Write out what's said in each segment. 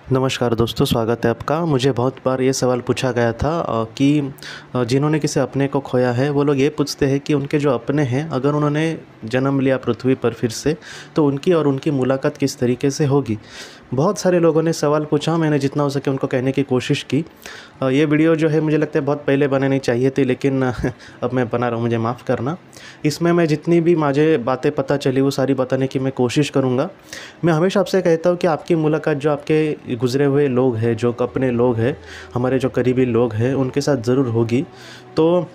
नमस्कार दोस्तों, स्वागत है आपका। मुझे बहुत बार ये सवाल पूछा गया था कि जिन्होंने किसी अपने को खोया है वो लोग ये पूछते हैं कि उनके जो अपने हैं अगर उन्होंने जन्म लिया पृथ्वी पर फिर से तो उनकी और उनकी मुलाकात किस तरीके से होगी। बहुत सारे लोगों ने सवाल पूछा, मैंने जितना हो सके उनको कहने की कोशिश की। ये वीडियो जो है मुझे लगता है बहुत पहले बनानी चाहिए थी, लेकिन अब मैं बना रहा हूँ, मुझे माफ़ करना। इसमें मैं जितनी भी मुझे बातें पता चली वो सारी बताने की मैं कोशिश करूँगा। मैं हमेशा आपसे कहता हूँ कि आपकी मुलाकात जो आपके गुज़रे हुए लोग हैं, जो अपने लोग हैं, हमारे जो करीबी लोग हैं, उनके साथ ज़रूर होगी। तो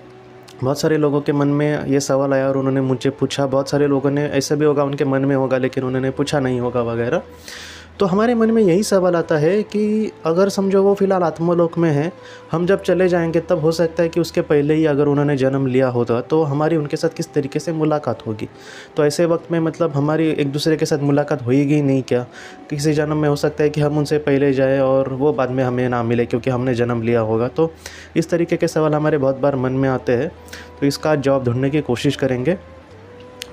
बहुत सारे लोगों के मन में ये सवाल आया और उन्होंने मुझे पूछा। बहुत सारे लोगों ने ऐसा भी होगा उनके मन में होगा लेकिन उन्होंने पूछा नहीं होगा वगैरह। तो हमारे मन में यही सवाल आता है कि अगर समझो वो फ़िलहाल आत्मलोक में है, हम जब चले जाएंगे तब हो सकता है कि उसके पहले ही अगर उन्होंने जन्म लिया होता तो हमारी उनके साथ किस तरीके से मुलाकात होगी। तो ऐसे वक्त में मतलब हमारी एक दूसरे के साथ मुलाकात होएगी नहीं क्या? किसी जन्म में हो सकता है कि हम उनसे पहले जाए और वो बाद में हमें ना मिले क्योंकि हमने जन्म लिया होगा। तो इस तरीके के सवाल हमारे बहुत बार मन में आते हैं, तो इसका जवाब ढूंढने की कोशिश करेंगे।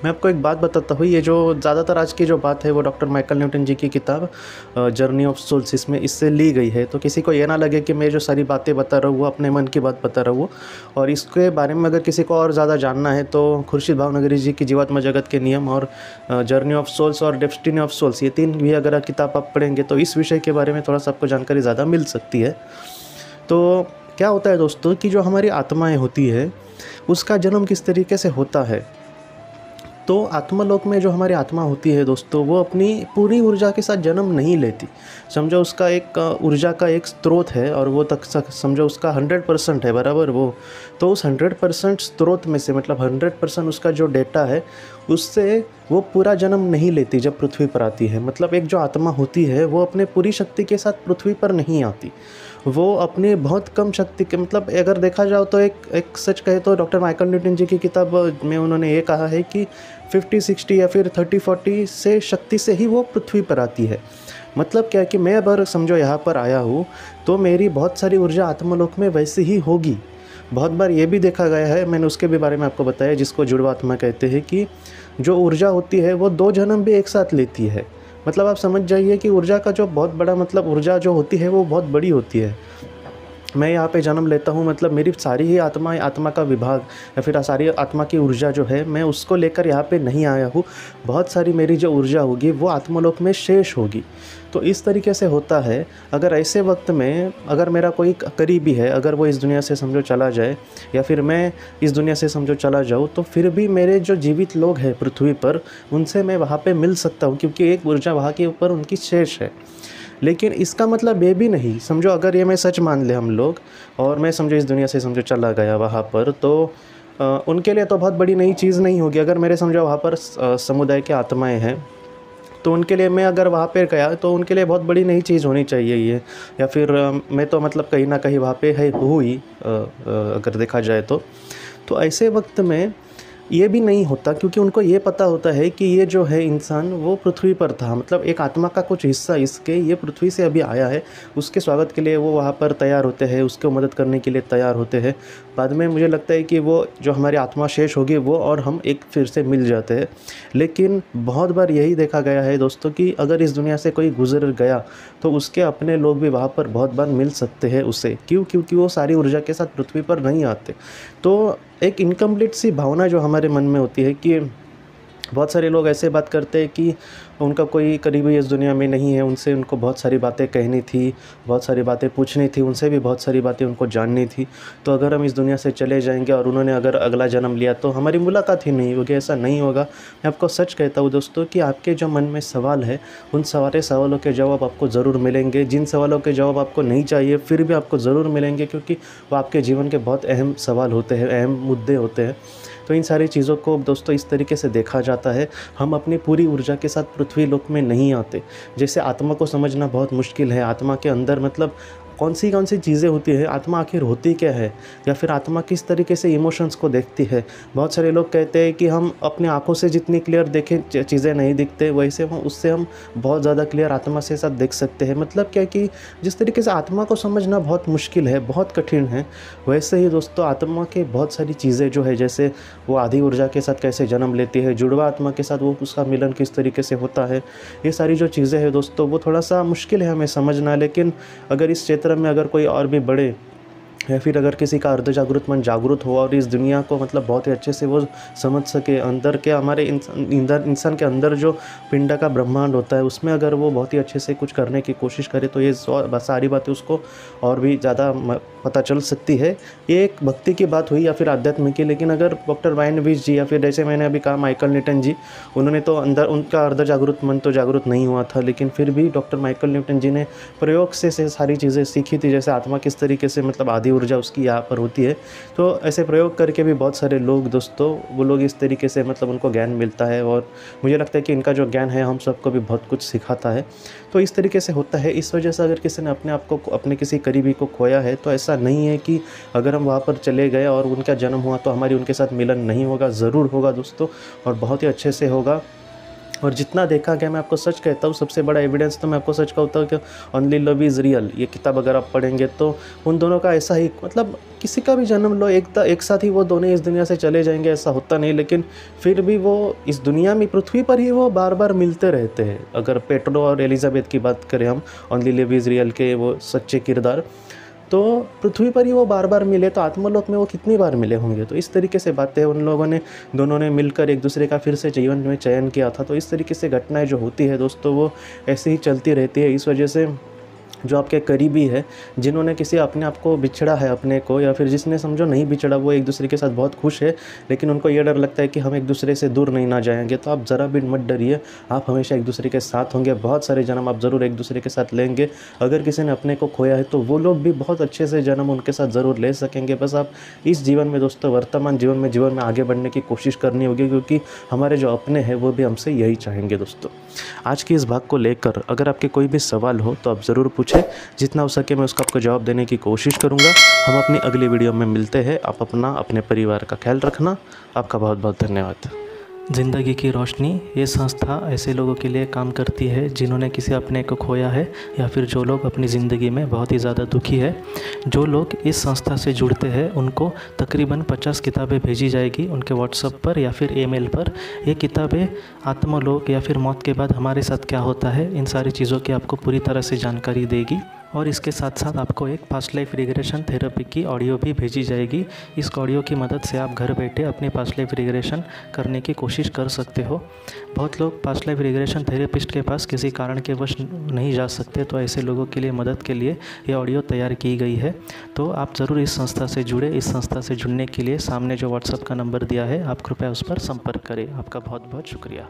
मैं आपको एक बात बताता हूँ, ये जो ज़्यादातर आज की जो बात है वो डॉक्टर माइकल न्यूटन जी की किताब जर्नी ऑफ सोल्स इसमें इससे ली गई है। तो किसी को ये ना लगे कि मैं जो सारी बातें बता रहा हूँ वो अपने मन की बात बता रहा हूँ। और इसके बारे में अगर किसी को और ज़्यादा जानना है तो खुर्शीद भावनगरी जी की जीवात्मा जगत के नियम और जर्नी ऑफ सोल्स और डेस्टिनी ऑफ सोल्स, ये तीन भी अगर किताब आप पढ़ेंगे तो इस विषय के बारे में थोड़ा सा आपको जानकारी ज़्यादा मिल सकती है। तो क्या होता है दोस्तों कि जो हमारी आत्माएँ होती है उसका जन्म किस तरीके से होता है। तो आत्मलोक में जो हमारी आत्मा होती है दोस्तों, वो अपनी पूरी ऊर्जा के साथ जन्म नहीं लेती। समझो उसका एक ऊर्जा का एक स्रोत है और वो तक समझो उसका 100% है, बराबर वो। तो उस 100% स्रोत में से मतलब 100% उसका जो डेटा है उससे वो पूरा जन्म नहीं लेती जब पृथ्वी पर आती है। मतलब एक जो आत्मा होती है वो अपने पूरी शक्ति के साथ पृथ्वी पर नहीं आती, वो अपने बहुत कम शक्ति के मतलब अगर देखा जाओ तो एक सच कहे तो डॉक्टर माइकल न्यूटन जी की किताब में उन्होंने ये कहा है कि 50-60 या फिर 30-40 से शक्ति से ही वो पृथ्वी पर आती है। मतलब क्या है कि मैं अगर समझो यहाँ पर आया हूँ तो मेरी बहुत सारी ऊर्जा आत्मलोक में वैसे ही होगी। बहुत बार ये भी देखा गया है, मैंने उसके भी बारे में आपको बताया, जिसको जुड़वा आत्मा कहते हैं, कि जो ऊर्जा होती है वो 2 जन्म भी एक साथ लेती है। मतलब आप समझ जाइए कि ऊर्जा का जो बहुत बड़ा मतलब ऊर्जा जो होती है वो बहुत बड़ी होती है। मैं यहाँ पे जन्म लेता हूँ मतलब मेरी सारी ही आत्मा का विभाग या फिर सारी आत्मा की ऊर्जा जो है मैं उसको लेकर यहाँ पे नहीं आया हूँ। बहुत सारी मेरी जो ऊर्जा होगी वो आत्मलोक में शेष होगी। तो इस तरीके से होता है। अगर ऐसे वक्त में अगर मेरा कोई करीबी है, अगर वो इस दुनिया से समझो चला जाए या फिर मैं इस दुनिया से समझो चला जाऊँ, तो फिर भी मेरे जो जीवित लोग हैं पृथ्वी पर उनसे मैं वहाँ पे मिल सकता हूँ क्योंकि एक ऊर्जा वहाँ के ऊपर उनकी शेष है। लेकिन इसका मतलब ये भी नहीं, समझो अगर ये मैं सच मान ले हम लोग और मैं समझो इस दुनिया से समझो चला गया वहाँ पर, तो उनके लिए तो बहुत बड़ी नई चीज़ नहीं होगी। अगर मेरे समझो वहाँ पर समुदाय की आत्माएं हैं तो उनके लिए मैं अगर वहाँ पे गया तो उनके लिए बहुत बड़ी नई चीज़ होनी चाहिए ये। या फिर मैं तो मतलब कहीं ना कहीं वहाँ पे है हुई अगर देखा जाए तो ऐसे वक्त में ये भी नहीं होता क्योंकि उनको ये पता होता है कि ये जो है इंसान वो पृथ्वी पर था, मतलब एक आत्मा का कुछ हिस्सा इसके ये पृथ्वी से अभी आया है, उसके स्वागत के लिए वो वहाँ पर तैयार होते हैं, उसको मदद करने के लिए तैयार होते हैं। बाद में मुझे लगता है कि वो जो हमारी आत्मा शेष होगी वो और हम एक फिर से मिल जाते हैं। लेकिन बहुत बार यही देखा गया है दोस्तों कि अगर इस दुनिया से कोई गुजर गया तो उसके अपने लोग भी वहाँ पर बहुत बार मिल सकते हैं उसे। क्योंकि वो सारी ऊर्जा के साथ पृथ्वी पर नहीं आते। तो एक इनकम्प्लीट सी भावना जो हमारे मन में होती है कि बहुत सारे लोग ऐसे बात करते हैं कि उनका कोई करीबी इस दुनिया में नहीं है, उनसे उनको बहुत सारी बातें कहनी थी, बहुत सारी बातें पूछनी थी, उनसे भी बहुत सारी बातें उनको जाननी थी। तो अगर हम इस दुनिया से चले जाएंगे और उन्होंने अगर अगला जन्म लिया तो हमारी मुलाकात ही नहीं होगी। ऐसा नहीं होगा। मैं आपको सच कहता हूँ दोस्तों कि आपके जो मन में सवाल है उन सारे सवालों के जवाब आपको ज़रूर मिलेंगे। जिन सवालों के जवाब आपको नहीं चाहिए फिर भी आपको ज़रूर मिलेंगे क्योंकि वो आपके जीवन के बहुत अहम सवाल होते हैं, अहम मुद्दे होते हैं। तो इन सारी चीज़ों को दोस्तों इस तरीके से देखा जाता है। हम अपनी पूरी ऊर्जा के साथ पृथ्वी लोक में नहीं आते। जैसे आत्मा को समझना बहुत मुश्किल है, आत्मा के अंदर मतलब कौन सी चीज़ें होती है, आत्मा आखिर होती क्या है, या फिर आत्मा किस तरीके से इमोशंस को देखती है। बहुत सारे लोग कहते हैं कि हम अपनी आँखों से जितनी क्लियर देखें चीज़ें नहीं दिखते, वैसे उससे हम बहुत ज़्यादा क्लियर आत्मा से साथ देख सकते हैं। मतलब क्या कि जिस तरीके से आत्मा को समझना बहुत मुश्किल है, बहुत कठिन है, वैसे ही दोस्तों आत्मा के बहुत सारी चीज़ें जो है, जैसे वो आदि ऊर्जा के साथ कैसे जन्म लेती है, जुड़वा आत्मा के साथ वो उसका मिलन किस तरीके से होता है, ये सारी जो चीज़ें हैं दोस्तों वो थोड़ा सा मुश्किल है हमें समझना। लेकिन अगर इस क्षेत्र में अगर कोई और भी बढ़े, या फिर अगर किसी का अर्ध जागृत मन जागृत हो और इस दुनिया को मतलब बहुत ही अच्छे से वो समझ सके, अंदर के हमारे इंसान के अंदर जो पिंड का ब्रह्मांड होता है उसमें अगर वो बहुत ही अच्छे से कुछ करने की कोशिश करे, तो ये सारी बातें उसको और भी ज़्यादा पता चल सकती है। ये एक भक्ति की बात हुई या फिर आध्यात्म की। लेकिन अगर डॉक्टर वाइन विज जी या फिर जैसे मैंने अभी कहा माइकल न्यूटन जी, उन्होंने तो अंदर उनका अर्ध जागृत मन तो जागृत नहीं हुआ था, लेकिन फिर भी डॉक्टर माइकल न्यूटन जी ने प्रयोग से सारी चीज़ें सीखी थी, जैसे आत्मा किस तरीके से मतलब आदि ऊर्जा उसकी यहाँ पर होती है। तो ऐसे प्रयोग करके भी बहुत सारे लोग दोस्तों, वो लोग इस तरीके से मतलब उनको ज्ञान मिलता है, और मुझे लगता है कि इनका जो ज्ञान है हम सबको भी बहुत कुछ सिखाता है। तो इस तरीके से होता है। इस वजह से अगर किसी ने अपने आप को, अपने किसी करीबी को खोया है, तो ऐसा नहीं है कि अगर हम वहाँ पर चले गए और उनका जन्म हुआ तो हमारी उनके साथ मिलन नहीं होगा। ज़रूर होगा दोस्तों, और बहुत ही अच्छे से होगा। और जितना देखा गया, मैं आपको सच कहता हूँ, सबसे बड़ा एविडेंस तो मैं आपको सच कहता हूँ कि ओनली लव इज़ रियल, ये किताब अगर आप पढ़ेंगे तो उन दोनों का ऐसा ही, मतलब किसी का भी जन्म लो एक साथ ही वो दोनों इस दुनिया से चले जाएंगे, ऐसा होता नहीं। लेकिन फिर भी वो इस दुनिया में, पृथ्वी पर ही वो बार बार मिलते रहते हैं। अगर पेट्रो और एलिजाबेथ की बात करें हम, ओनली लव इज़ रियल के वो सच्चे किरदार, तो पृथ्वी पर ही वो बार बार मिले, तो आत्मलोक में वो कितनी बार मिले होंगे। तो इस तरीके से बातें उन लोगों ने, दोनों ने मिलकर एक दूसरे का फिर से जीवन में चयन किया था। तो इस तरीके से घटनाएं जो होती है दोस्तों, वो ऐसे ही चलती रहती है। इस वजह से जो आपके करीबी है, जिन्होंने किसी अपने आप को बिछड़ा है अपने को, या फिर जिसने समझो नहीं बिछड़ा, वो एक दूसरे के साथ बहुत खुश है, लेकिन उनको ये डर लगता है कि हम एक दूसरे से दूर नहीं ना जाएंगे, तो आप ज़रा भी मत डरिए, आप हमेशा एक दूसरे के साथ होंगे। बहुत सारे जन्म आप ज़रूर एक दूसरे के साथ लेंगे। अगर किसी ने अपने को खोया है तो वो लोग भी बहुत अच्छे से जन्म उनके साथ ज़रूर ले सकेंगे। बस आप इस जीवन में दोस्तों, वर्तमान जीवन में आगे बढ़ने की कोशिश करनी होगी, क्योंकि हमारे जो अपने हैं वो भी हमसे यही चाहेंगे दोस्तों। आज की इस भाग को लेकर अगर आपके कोई भी सवाल हो तो आप ज़रूर पूछें, जितना हो सके मैं उसका आपको जवाब देने की कोशिश करूंगा। हम अपनी अगली वीडियो में मिलते हैं। आप अपना, अपने परिवार का ख्याल रखना। आपका बहुत बहुत धन्यवाद। ज़िंदगी की रोशनी ये संस्था ऐसे लोगों के लिए काम करती है जिन्होंने किसी अपने को खोया है, या फिर जो लोग अपनी ज़िंदगी में बहुत ही ज़्यादा दुखी है। जो लोग इस संस्था से जुड़ते हैं उनको तकरीबन 50 किताबें भेजी जाएगी उनके व्हाट्सएप पर या फिर ईमेल पर। ये किताबें आत्मलोक या फिर मौत के बाद हमारे साथ क्या होता है, इन सारी चीज़ों की आपको पूरी तरह से जानकारी देगी। और इसके साथ साथ आपको एक पास्ट लाइफ रिग्रेशन थेरेपी की ऑडियो भी भेजी जाएगी। इस ऑडियो की मदद से आप घर बैठे अपनी पास्ट लाइफ रिग्रेशन करने की कोशिश कर सकते हो। बहुत लोग पास्ट लाइफ रिग्रेशन थेरेपिस्ट के पास किसी कारण के वश नहीं जा सकते, तो ऐसे लोगों के लिए मदद के लिए ये ऑडियो तैयार की गई है। तो आप ज़रूर इस संस्था से जुड़े। इस संस्था से जुड़ने के लिए सामने जो व्हाट्सएप का नंबर दिया है, आप कृपया उस पर संपर्क करें। आपका बहुत बहुत शुक्रिया।